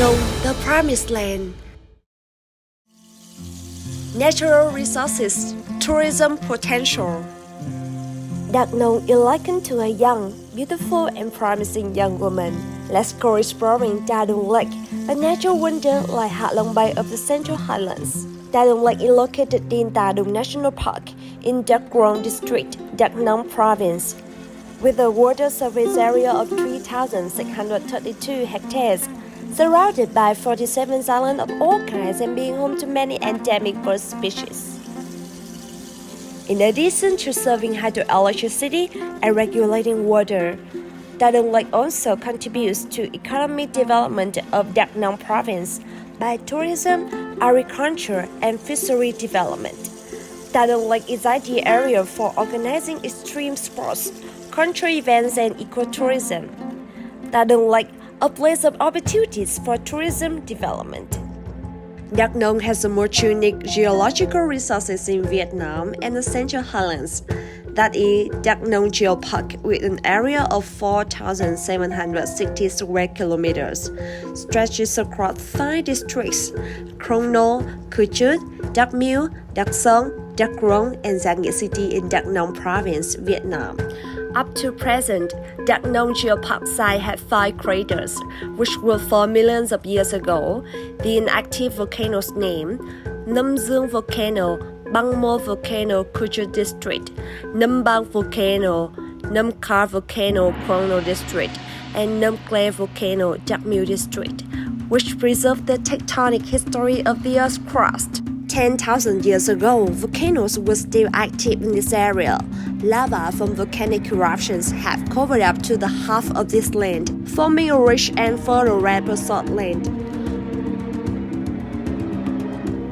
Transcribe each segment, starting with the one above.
Nông, the promised land. Natural resources, tourism potential. Nông is likened to a young, beautiful and promising young woman. Let's go exploring Nông Lake, a natural wonder like Hạ Long Bay of the Central Highlands. Nông Lake is located in Nông National Park in Nông District, Nông Province. With a water surface area of 3,632 hectares, surrounded by 47 islands of all kinds and being home to many endemic bird species. In addition to serving hydroelectricity and regulating water, Nông Lake also contributes to economic development of Nông Province by tourism, agriculture, and fishery development. Nông Lake is ideal area for organizing extreme sports, country events, and ecotourism. Nông Lake, a place of opportunities for tourism development. Nông has the most unique geological resources in Vietnam and the Central Highlands. That is Nông Geopark with an area of 4,760 square kilometers, stretches across 5 districts: Krông Nô, Cư Chút, Đắk Miêu, Đắk Song, Đắk Rông, and Gia Nghĩa City in Nông Province, Vietnam. Up to present, Nông Geopark site had 5 craters, which were formed millions of years ago. The inactive volcanoes named Nâm Dương Volcano, Bang Mo Volcano, Cư Chút District, Nâm Bang Volcano, Nâm Car Volcano, Krông Nô District, and Nâm Clay Volcano, Đắk Miêu District, which preserve the tectonic history of the Earth's crust. 10,000 years ago, volcanoes were still active in this area. Lava from volcanic eruptions have covered up to the half of this land, forming a rich and fertile red basalt land.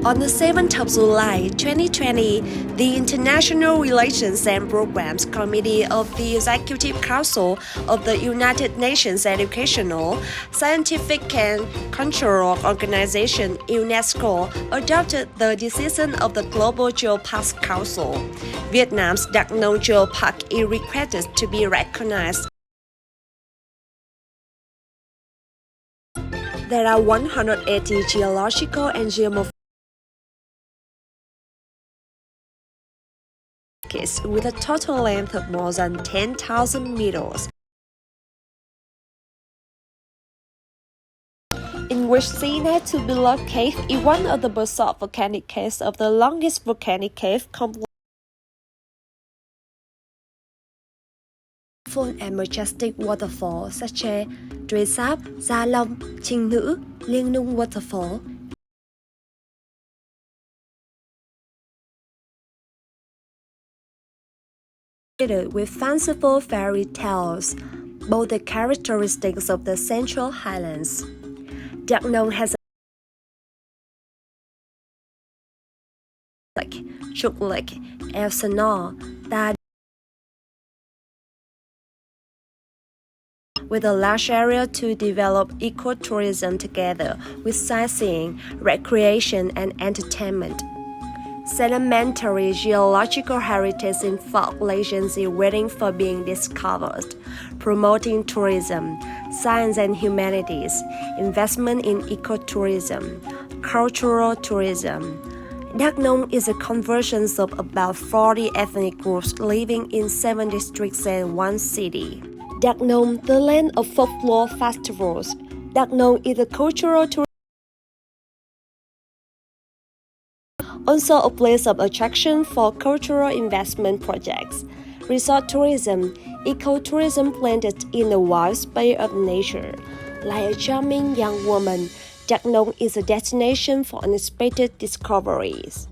On the 7th of July 2020, the International Relations and Programs Committee of the Executive Council of the United Nations Educational, Scientific and Cultural Organization UNESCO adopted the decision of the Global Geoparks Council. Vietnam's Nông Geopark is requested to be recognized. There are 180 geological and geomorphological with a total length of more than 10,000 meters, in which Sina to Below Cave is one of the basalt volcanic caves of the longest volcanic cave complex. Full and majestic waterfalls such as Truy Sáp, Gia Long, Trinh Nữ, Liên Nung Waterfall, with fanciful fairy tales, both the characteristics of the Central Highlands. Nông has a Trục Lake, Elsinore, that with a large area to develop ecotourism together with sightseeing, recreation, and entertainment. Sedimentary geological heritage in folk legends is waiting for being discovered, promoting tourism, science and humanities, investment in ecotourism, cultural tourism. Nông is a convergence of about 40 ethnic groups living in 7 districts and 1 city. Nông, the land of folklore festivals. Nông is a cultural tourism, also a place of attraction for cultural investment projects, resort tourism, ecotourism planted in the wild space of nature. Like a charming young woman, Nông is a destination for unexpected discoveries.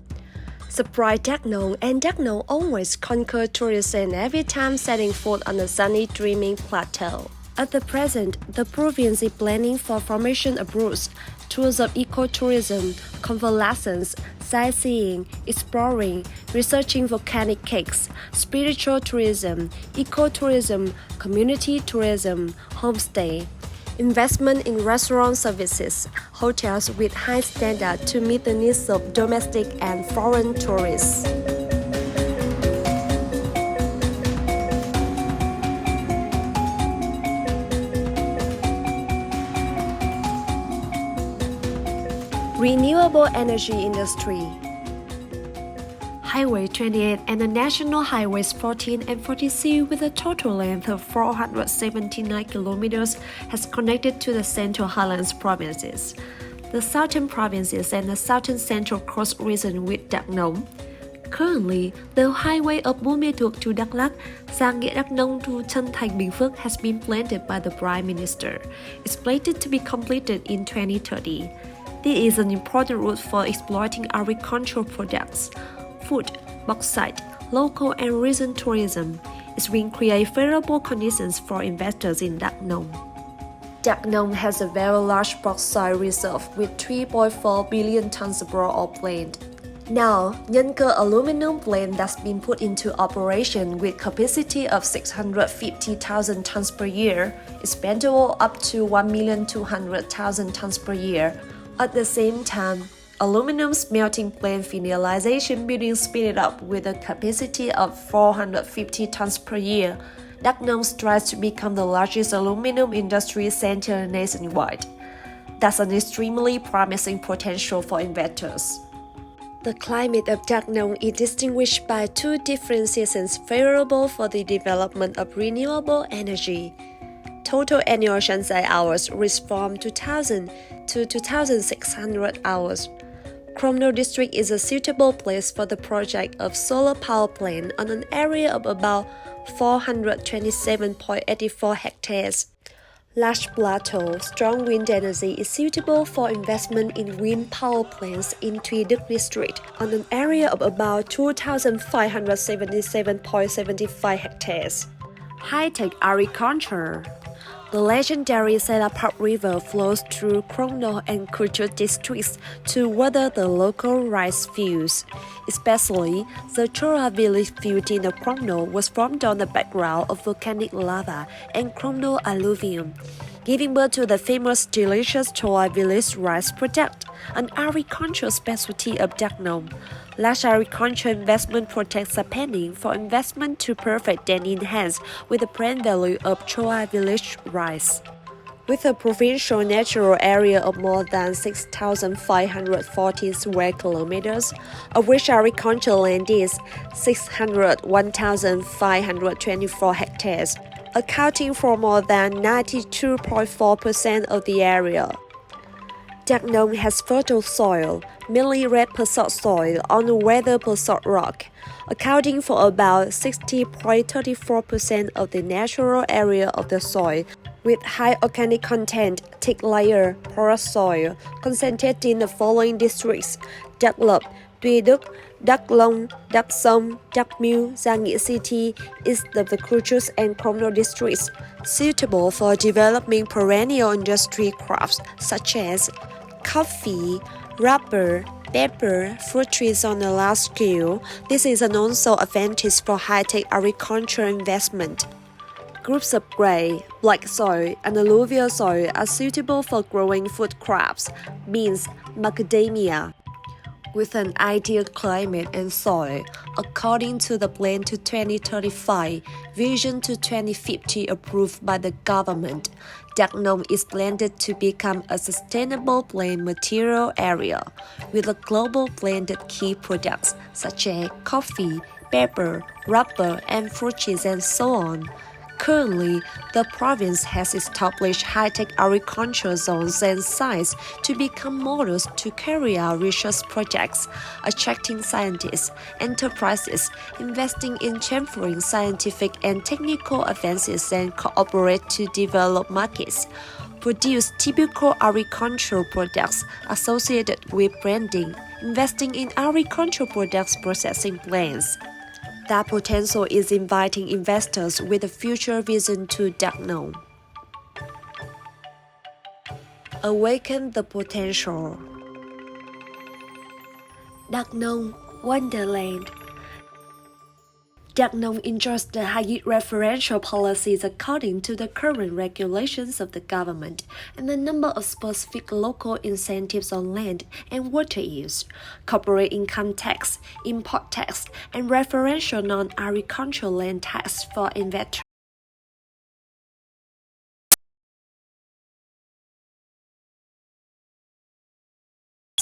Surprise Nông, and Nông always conquer tourists every time setting foot on the sunny dreaming plateau. At the present, the province is planning for formation of routes, tours of ecotourism, convalescence, sightseeing, exploring, researching volcanic cakes, spiritual tourism, ecotourism, community tourism, homestay, investment in restaurant services, hotels with high standards to meet the needs of domestic and foreign tourists. Renewable energy industry. Highway 28 and the National Highways 14 and 46 with a total length of 479 kilometers has connected to the Central Highlands provinces, the Southern provinces and the Southern Central Coast region with Đắk Nông. Currently, the highway of Buôn to Đắk Lắk, Gia Nghĩa Đắk Nông to Trân Thành Bình Phước has been planned by the Prime Minister. It's slated to be completed in 2030. This is an important route for exploiting agricultural products, food, bauxite, local and regional tourism. It will create favorable conditions for investors in Đắk Nông. Đắk Nông has a very large bauxite reserve with 3.4 billion tons of blend. Now, Nhân Cơ aluminum plant that's been put into operation with capacity of 650,000 tons per year, expandable up to 1,200,000 tons per year. At the same time, aluminum smelting plant finalization being speeded up with a capacity of 450 tons per year. Đắk Nông strives to become the largest aluminum industry center nationwide. That's an extremely promising potential for investors. The climate of Đắk Nông is distinguished by two different seasons favorable for the development of renewable energy. Total annual sunshine hours range from 2,000 to 2,600 hours. Cromno district is a suitable place for the project of solar power plant on an area of about 427.84 hectares. Large plateau, strong wind energy is suitable for investment in wind power plants in Tuy Đức district on an area of about 2,577.75 hectares. High-tech agriculture. The legendary Park River flows through Cromno and Culture districts to water the local rice fields. Especially, the Chora village field in the Cromno was formed on the background of volcanic lava and Cromno alluvium, giving birth to the famous delicious Chora village rice product, an agricultural specialty of Đắk Nông. Large agriculture investment projects are pending for investment to perfect and enhance with the brand value of Chora village rice. With a provincial natural area of more than 6,540 square kilometers, of which agricultural land is 601,524 hectares, accounting for more than 92.4% of the area. Đắk Nông has fertile soil, mainly red basalt soil on weathered basalt rock, accounting for about 60.34% of the natural area of the soil, with high organic content, thick layer, porous soil, concentrated in the following districts: Đắk Lắk, Tuy Đức, Đắk Long, Đắk Sông, Đắk Miêu, Gia Nghĩa City, east of the Cultures and Cromno districts, suitable for developing perennial industry crops such as coffee, rubber, pepper, fruit trees on a large scale. This is an also advantage for high-tech agriculture investment. Groups of grey, black soil, and alluvial soil are suitable for growing food crops, beans, macadamia. With an ideal climate and soil, according to the Plan to 2035, Vision to 2050 approved by the government, Đắk Nông is planned to become a sustainable plant material area, with a global blended key products such as coffee, pepper, rubber, and fruit trees and so on. Currently, the province has established high-tech agricultural zones and sites to become models to carry out research projects, attracting scientists, enterprises, investing in champion scientific and technical advances and cooperate to develop markets, produce typical agricultural products associated with branding, investing in agricultural products processing plants. That potential is inviting investors with a future vision to Đắk Nông. Awaken the potential. Đắk Nông, Wonderland. Đắk Nông enjoys the highest referential policies according to the current regulations of the government and a number of specific local incentives on land and water use, corporate income tax, import tax, and referential non-agricultural land tax for investors.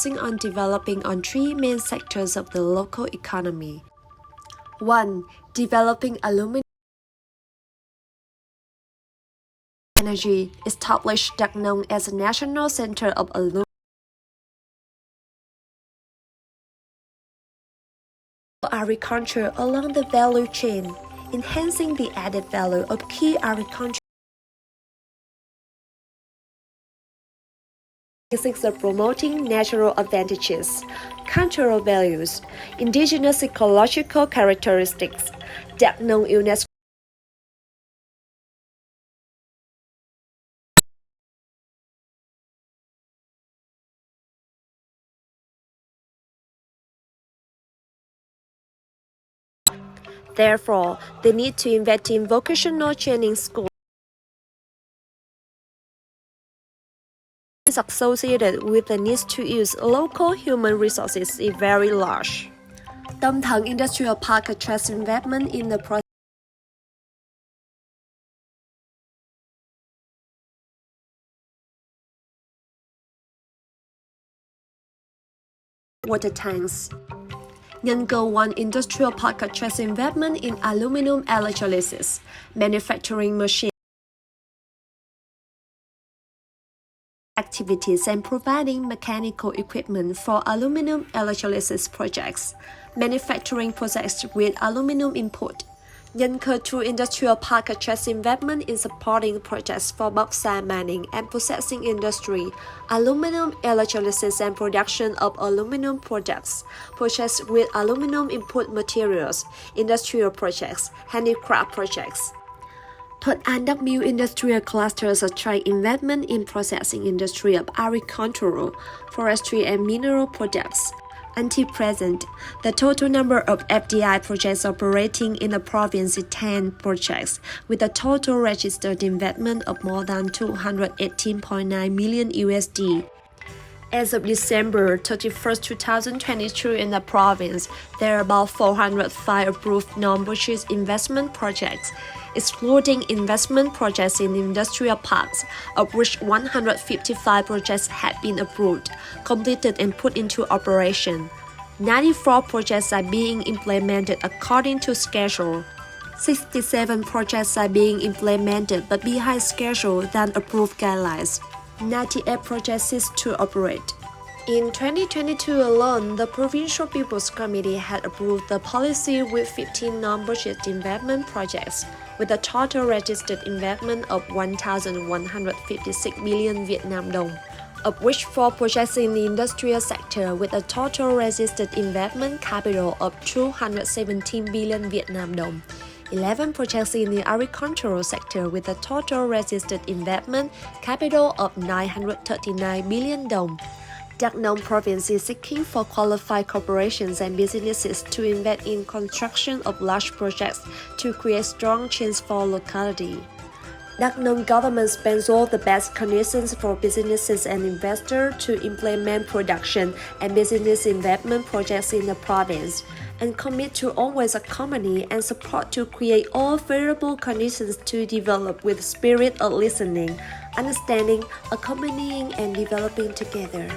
focusing on developing on three main sectors of the local economy. 1. Developing aluminum energy, established Nông as a national center of aluminum agriculture along the value chain, enhancing the added value of key agriculture. 6. Promoting natural advantages, cultural values, indigenous ecological characteristics, Nông UNESCO. Therefore, they need to invest in vocational training schools associated with the need to use local human resources is very large. Tâm Thần Industrial Park attracts investment in the process. Water tanks. Nhân Cơ 1 Industrial Park attracts investment in aluminum electrolysis, manufacturing machines, activities and providing mechanical equipment for aluminum electrolysis projects, manufacturing process with aluminum input. Nhân Cơ 2 Industrial Park attracts investment in supporting projects for bauxite mining and processing industry, aluminum electrolysis and production of aluminum products, projects with aluminum input materials, industrial projects, handicraft projects. Thuận An W Industrial Clusters attract investment in processing industry of agricultural, forestry and mineral products. Until present, the total number of FDI projects operating in the province is 10 projects, with a total registered investment of more than 218.9 million USD. As of December 31, 2022 in the province, there are about 405 approved non-purchase investment projects, excluding investment projects in industrial parks, of which 155 projects have been approved, completed and put into operation. 94 projects are being implemented according to schedule. 67 projects are being implemented but behind schedule than approved guidelines. 98 projects ceased to operate. In 2022 alone, the Provincial People's Committee had approved the policy with 15 non-budget investment projects, with a total registered investment of 1,156 million Vietnam dong, of which 4 projects in the industrial sector with a total registered investment capital of 217 billion Vietnam dong. 11 projects in the agricultural sector with a total registered investment capital of 939 billion dong. Đắk Nông province is seeking for qualified corporations and businesses to invest in construction of large projects to create strong chains for locality. Đắk Nông government spends all the best conditions for businesses and investors to implement production and business investment projects in the province, and commit to always accompany and support to create all favorable conditions to develop with spirit of listening, understanding, accompanying and developing together.